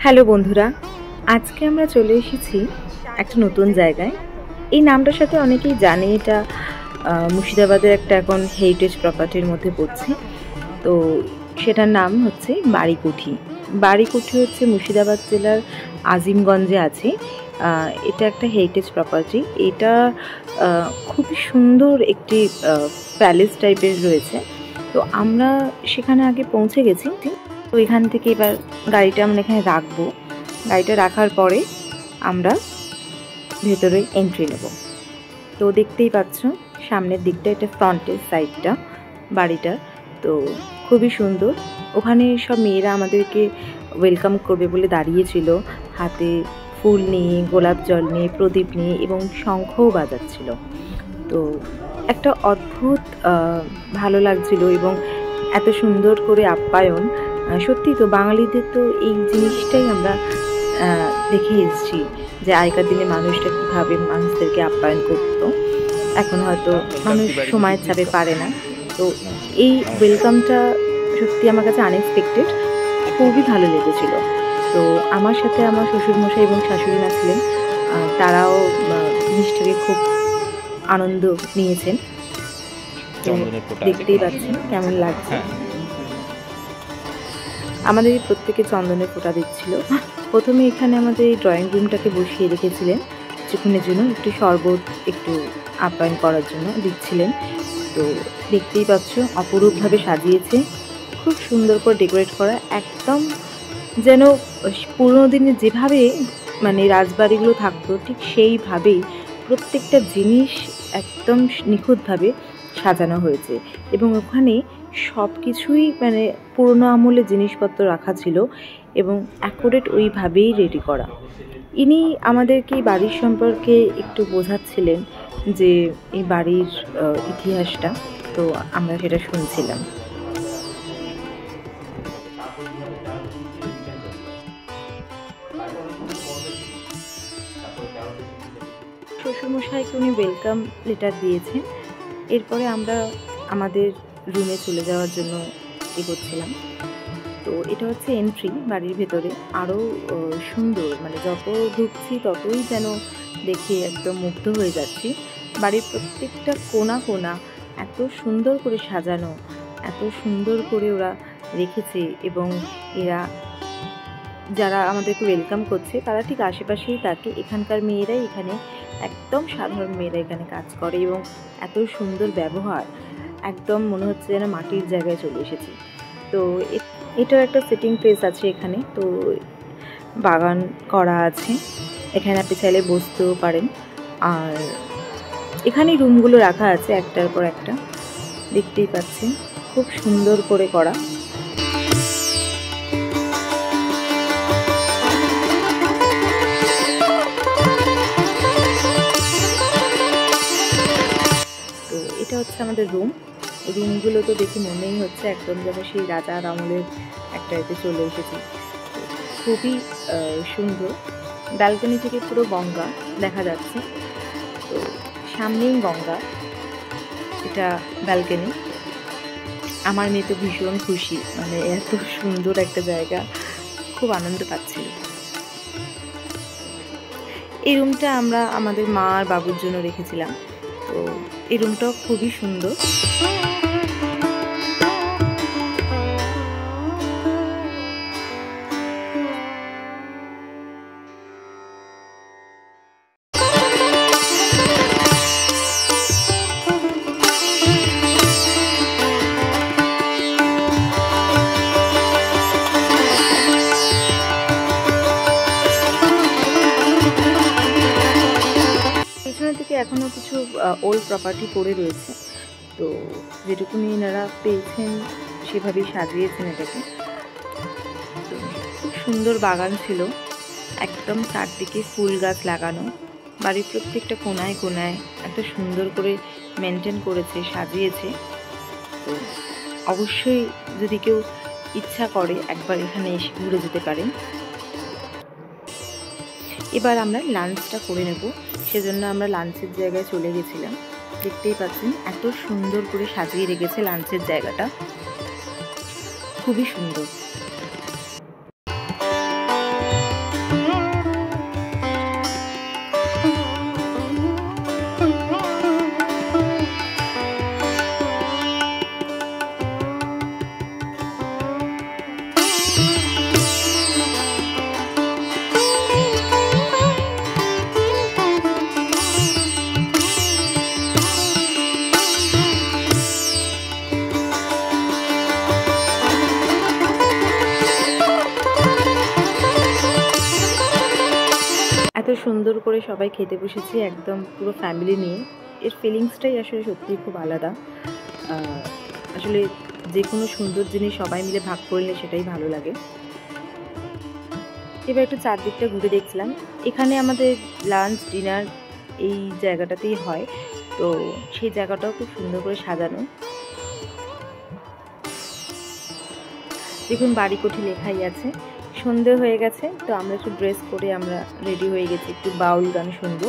Hello বন্ধুরা, আজকে আমরা চলে এসেছি একটা নতুন জায়গায়। এই নামটার সাথে অনেকেই জানে, এটা মুর্শিদাবাদের একটা এখন হেরিটেজ প্রপার্টির মধ্যে পড়ছে। তো সেটার নাম হচ্ছে বাড়িকুঠি। বাড়িকুঠি হচ্ছে মুর্শিদাবাদ জেলার আজিমগঞ্জে আছে। এটা একটা হেরিটেজ প্রপার্টি। এটা খুবই সুন্দর একটি প্যালেস টাইপের রয়েছে। তো আমরা সেখানে আগে পৌঁছে গেছি। তো এখান থেকে এবার গাড়িটা আমরা এখানে রাখবো। গাড়িটা রাখার পরে আমরা ভেতরে এন্ট্রি নেব। তো দেখতেই পাচ্ছ সামনের দিকটা, এটা ফ্রন্টের সাইডটা বাড়িটার। তো খুবই সুন্দর। ওখানে সব মেয়েরা আমাদেরকে ওয়েলকাম করবে বলে দাঁড়িয়েছিল, হাতে ফুল নিয়ে, গোলাপ জল নিয়ে, প্রদীপ নিয়ে এবং শঙ্খও বাজাচ্ছিল। তো একটা অদ্ভুত ভালো লাগছিল এবং এত সুন্দর করে আপ্যায়ন। সত্যি তো বাঙালিদের তো এই জিনিসটাই আমরা দেখে এসেছি যে আগেকার দিনে মানুষটা কীভাবে মানুষদেরকে আপ্যায়ন করতো। এখন হয়তো মানুষ সময়ের চাপে পারে না। তো এই ওয়েলকামটা সত্যি আমার কাছে আনএক্সপেক্টেড, খুবই ভালো লেগেছিল। তো আমার সাথে আমার শ্বশুরমশাই এবং শাশুড়ি মা ছিলেন, তারাও জিনিসটাকে খুব আনন্দ নিয়েছেন। দেখতেই পাচ্ছেন কেমন লাগছে। আমাদের প্রত্যেকে চন্দনের ফোঁটা দিচ্ছিল। প্রথমে এখানে আমাদের এই ড্রয়িং রুমটাকে বসিয়ে রেখেছিলেন কিছুক্ষণের জন্য, একটু শরবত একটু আপ্যায়ন করার জন্য দিচ্ছিলেন। তো দেখতেই পাচ্ছ অপরূপভাবে সাজিয়েছে, খুব সুন্দর করে ডেকোরেট করা, একদম যেন পুরোনো দিনে যেভাবে মানে রাজবাড়িগুলো থাকতো ঠিক সেইভাবেই প্রত্যেকটা জিনিস একদম নিখুঁতভাবে সাজানো হয়েছে। এবং ওখানে সব কিছুই মানে পুরোনো আমলের জিনিসপত্র রাখা ছিল এবং অ্যাকুরেট ওইভাবেই রেডি করা। ইনি আমাদেরকে এই বাড়ির সম্পর্কে একটু বোঝাচ্ছিলেন যে এই বাড়ির ইতিহাসটা। তো আমরা সেটা শুনছিলাম। শ্বশুরমশাইকে উনি ওয়েলকাম লেটার দিয়েছেন। এরপরে আমরা আমাদের রুমে চলে যাওয়ার জন্য এগোচ্ছিলাম। তো এটা হচ্ছে এন্ট্রি বাড়ির ভেতরে। আরও সুন্দর, মানে যত ঢুকছি ততই যেন দেখে একদম মুগ্ধ হয়ে যাচ্ছি। বাড়ির প্রত্যেকটা কোণা কোণা এত সুন্দর করে সাজানো, এত সুন্দর করে ওরা রেখেছে। এবং এরা যারা আমাদেরকে ওয়েলকাম করছে তারা ঠিক আশেপাশেই থাকে। এখানকার মেয়েরাই, এখানে একদম সাধারণ মেয়েরা এখানে কাজ করে এবং এত সুন্দর ব্যবহার, একদম মনে হচ্ছে যেন মাটির জায়গায় চলে এসেছি। তো এটার একটা সিটিং প্লেস আছে এখানে। তো বাগান করা আছে, এখানে আপনি চাইলে বসতেও পারেন। আর এখানে রুমগুলো রাখা আছে একটার পর একটা, দেখতেই পাচ্ছেন খুব সুন্দর করে করা। তো এটা হচ্ছে আমাদের রুমগুলো তো দেখে মনেই হচ্ছে একদম যেন সেই রাজার আমলের একটা এতে চলে এসেছি। খুবই সুন্দর। ব্যালকনি থেকে পুরো গঙ্গা দেখা যাচ্ছে। তো সামনেই গঙ্গা, এটা ব্যালকনি। আমার মেয়ে তো ভীষণ খুশি, মানে এত সুন্দর একটা জায়গা, খুব আনন্দ পাচ্ছিল। এই রুমটা আমরা আমাদের মা আর বাবুর জন্য রেখেছিলাম। তো এই রুমটাও খুবই সুন্দর। থেকে এখনও কিছু ওল্ড প্রপার্টি পড়ে রয়েছে। তো যেটুকুনি এনারা পেয়েছেন সেভাবেই সাজিয়েছেন এটাকে। তো খুব সুন্দর বাগান ছিল, একদম চারদিকে ফুল গাছ লাগানো। বাড়ির প্রত্যেকটা কোনায় কোনায় একটা সুন্দর করে মেনটেন করেছে, সাজিয়েছে। তো অবশ্যই যদি কেউ ইচ্ছা করে একবার এখানে এসে ঘুরে যেতে পারেন। এবার আমরা লাঞ্চটা করে নেব, সেজন্য আমরা লাঞ্চের জায়গায় চলে গেছিলাম। দেখতেই পাচ্ছেন এত সুন্দর করে সাজিয়ে রেখেছে লাঞ্চের জায়গাটা, খুবই সুন্দর। সুন্দর করে সবাই খেতে বসেছি, একদম পুরো ফ্যামিলি নিয়ে। এর ফিলিংসটাই আসলে সত্যিই খুব আলাদা। আসলে যে কোনো সুন্দর জিনিস সবাই মিলে ভাগ করলে সেটাই ভালো লাগে। এবার একটু চারদিকটা ঘুরে দেখছিলাম। এখানে আমাদের লাঞ্চ ডিনার এই জায়গাটাতেই হয়, তো সেই জায়গাটাও খুব সুন্দর করে সাজানো। দেখুন বাড়িকোঠি লেখাই আছে। সন্ধে হয়ে গেছে, তো আমরা একটু ড্রেস করে আমরা রেডি হয়ে গেছি, একটু বাউল গান শুনবো।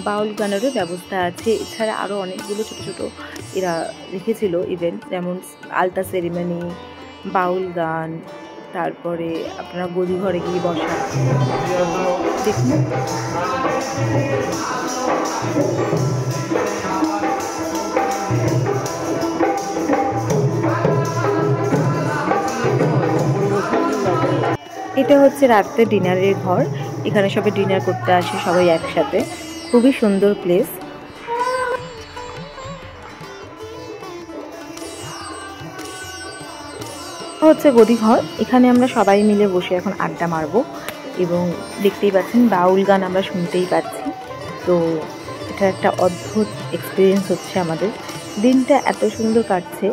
বাউল গানেরও ব্যবস্থা আছে। এছাড়া আরও অনেকগুলো ছোটো ছোটো এরা রেখেছিল ইভেন্ট, যেমন আলতা সেরিমনি, বাউল গান, তারপরে আপনারা গদি ঘরে গিয়ে বসা। দেখুন এটা হচ্ছে রাত্রে ডিনারের ঘর। এখানে সবাই ডিনার করতে আসে সবাই একসাথে। খুবই সুন্দর প্লেস। হচ্ছে গদি ঘর। এখানে আমরা সবাই মিলে বসে এখন আড্ডা মারবো এবং দেখতেই পাচ্ছেন বাউল গান আমরা শুনতেই পাচ্ছি। তো এটা একটা অদ্ভুত এক্সপিরিয়েন্স হচ্ছে আমাদের। দিনটা এত সুন্দর কাটছে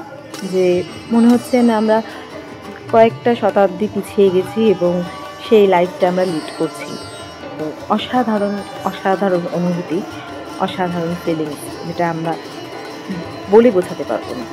যে মনে হচ্ছে না আমরা কয়েকটা শতাব্দী পিছিয়ে গেছি এবং সেই লাইফটা আমরা লিড করছি। তো অসাধারণ অসাধারণ অনুভূতি, অসাধারণ ফিলিংস, যেটা আমরা বলে বোঝাতে পারবো না।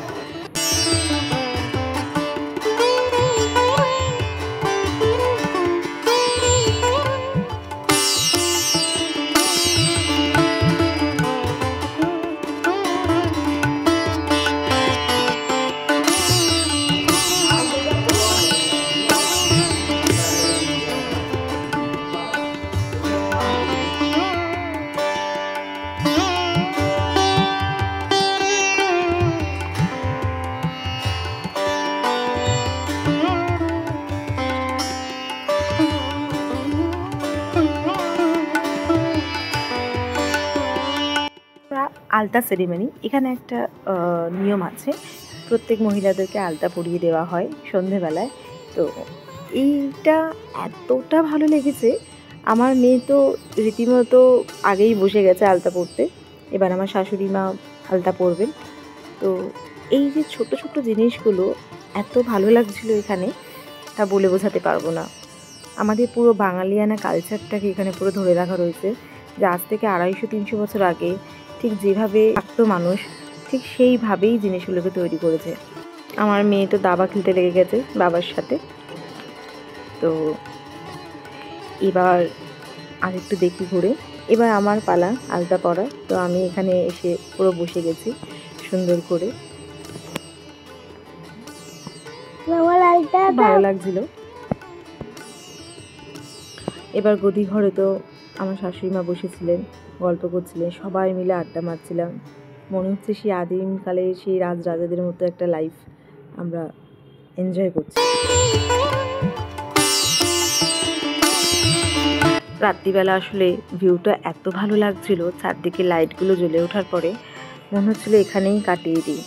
আলতা সেরিমনি, এখানে একটা নিয়ম আছে, প্রত্যেক মহিলাদেরকে আলতা পরিয়ে দেওয়া হয় সন্ধেবেলায়। তো এইটা এতটা ভালো লেগেছে, আমার মেয়ে তো রীতিমতো আগেই বসে গেছে আলতা পরতে। এবার আমার শাশুড়ি মা আলতা পরবেন। তো এই যে ছোট ছোট জিনিসগুলো এত ভালো লাগছিলো এখানে, তা বলে বোঝাতে পারবো না। আমাদের পুরো বাঙালিয়ানা কালচারটাকে এখানে পুরো ধরে রাখা রয়েছে, যে আজ থেকে 250-300 বছর আগে ঠিক যেভাবে থাকতো মানুষ, ঠিক সেইভাবেই জিনিসগুলোকে তৈরি করেছে। আমার মেয়ে তো দাবা খেলতে লেগে গেছে বাবার সাথে। তো এবার আর একটু দেখি ঘুরে, এবার আমার পালা আলতা পরা। তো আমি এখানে এসে পুরো বসে গেছি সুন্দর করে, ভালো লাগছিল। এবার গদি ঘরে তো আমার শাশুড়ি মা বসেছিলেন, গল্প করছিলেন, সবাই মিলে আড্ডা মারছিলাম। মনে হচ্ছে সেই আদিমকালে সেই রাজরাজাদের মতো একটা লাইফ আমরা এনজয় করছি। রাত্রিবেলা আসলে ভিউটা এত ভালো লাগছিল, চারদিকে লাইটগুলো জ্বলে ওঠার পরে মনে হচ্ছিল এখানেই কাটিয়ে দিই।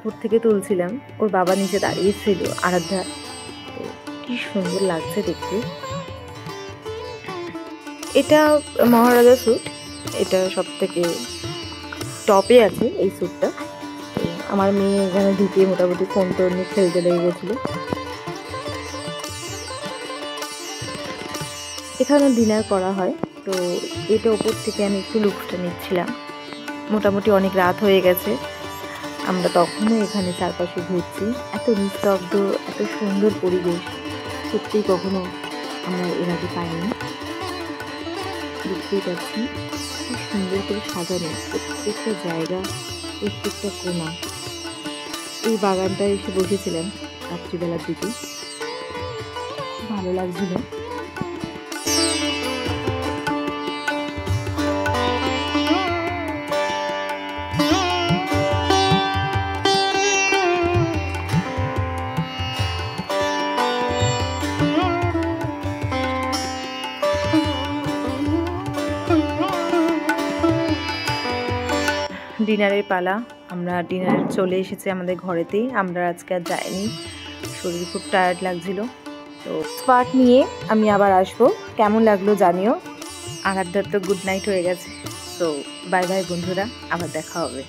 উপর থেকে তুলছিলাম, ওর বাবা নিচে দাঁড়িয়েছিল আরাধ্যা। তো কি সুন্দর লাগছে দেখতে। এটা মহারাজা স্যুট, এটা সব থেকে টপে আছে এই স্যুটটা। আমার মেয়ে এখানে ঢুকিয়ে মোটামুটি ফোন টোন নিয়ে খেলতে লেগে গেছিলো। এখানে ডিনার করা হয়, তো এটা ওপর থেকে আমি একটু লুকসটা নিচ্ছিলাম। মোটামুটি অনেক রাত হয়ে গেছে, আমরা তখনও এখানে চারপাশে ঘুরছি। এত নিস্তব্ধ, এত সুন্দর পরিবেশ সত্যিই কখনো আমরা এর আগে পাইনি। দেখতেই পাচ্ছি খুব সুন্দর করে সাজানো প্রত্যেকটা জায়গা, প্রত্যেকটা কোণা। এই বাগানটায় এসে বসেছিলাম রাত্রিবেলার দিকে, ভালো লাগছিল। ডিনারের পালা। আমরা ডিনার চলে এসেছি আমাদের ঘরেতেই। আমরা আজকে আর যাইনি, শরীর খুব টায়ার্ড লাগছিল। তো পার্ট নিয়ে আমি আবার আসবো, কেমন লাগলো জানিও। আরাধ্যার তো গুড নাইট হয়ে গেছে। তো বাই বাই বন্ধুরা, আবার দেখা হবে।